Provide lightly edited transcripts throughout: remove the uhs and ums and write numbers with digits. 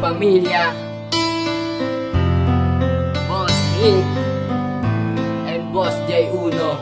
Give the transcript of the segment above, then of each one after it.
pamilya, Boss Rick and Boss J Uno.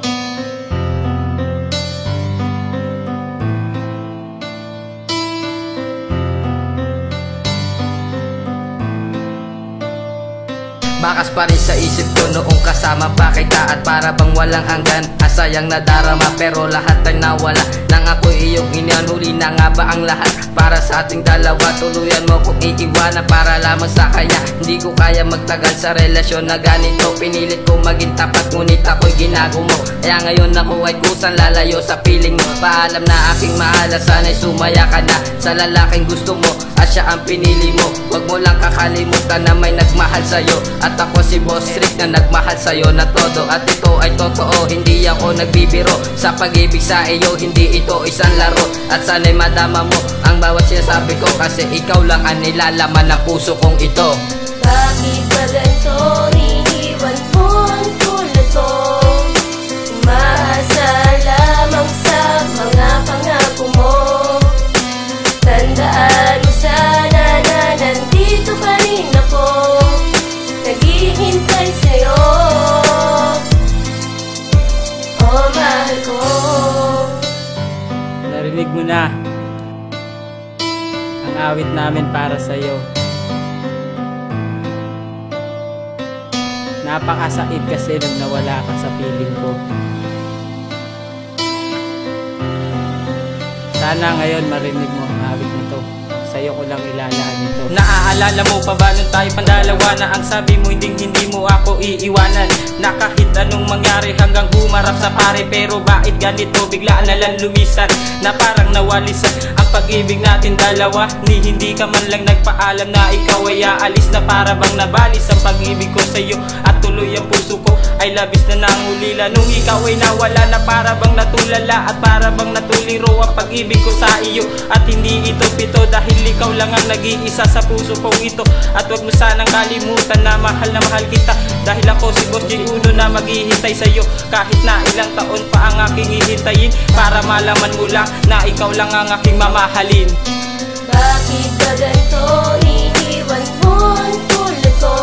Bakas pa rin sa isip ko noong kasama pa kita, at para bang walang hanggan ang sayang nadarama, pero lahat ay nawala nang ako iyong iniwan. Huli na nga ba ang lahat para sa ating dalawa? Tuluyan mo kong iiwanan para lamang sa kanya. Hindi ko kaya magtagal sa relasyon na ganito. Pinilit ko maging tapat ngunit ako'y ginago mo. Kaya ngayon ako ay kusang lalayo sa piling mo. Paalam na aking mahal, sana'y sumaya ka na sa lalaking gusto mo at siya ang pinili mo. Huwag mo lang kakalimutan na may nagmahal sa'yo, at ako si Boss Rick na nagmahal sa'yo na todo. At ito ay totoo, hindi ako nagbibiro. Sa pag-ibig sa iyo, hindi ito isang laro. At sana'y madama mo ang bawat sinasabi ko, kasi ikaw lang ang nilalaman ng puso kong ito. Bakit ba ganito, iniwan mo ang tulad ko? Umaasa lamang sa mga pangako mo. Tandaan mo sana na nandito pa rin ako, naghihintay sa'yo, oh mahal ko. Narinig mo na ang awit namin para sa'yo. Napakasakit kasi nung nawala ka sa piling ko. Sana ngayon marinig mo ang awit mo to. Sa'yo ko lang ilalaan ito. Naaalala mo pa ba nung tayo pandalawa na ang sabi mo hindi mo ako iiwanan? Na kahit anong mangyari hanggang humarap sa pare, pero bakit ganito biglaan na lang lumisan? Na parang nawalisan ang pag-ibig natin dalawa, ni hindi ka man lang nagpaalam na ikaw ay aalis. Na para bang nabalis ang pag-ibig ko sa'yo, at tuloy ang puso ko ay labis na nangulila nung ikaw ay nawala. Na para bang natulala at para bang natuliro ang pag-ibig ko sa iyo, at hindi ito pito dahil ikaw lang ang nag-iisa sa puso kong ito. At wag mo sanang kalimutan na mahal kita, dahil ako si Boss J Uno na maghihintay sa'yo. Kahit na ilang taon pa ang aking hihintayin, para malaman mo lang na ikaw lang ang aking mamahalin. Bakit ba ganito, iniwan mo ang tulad ko?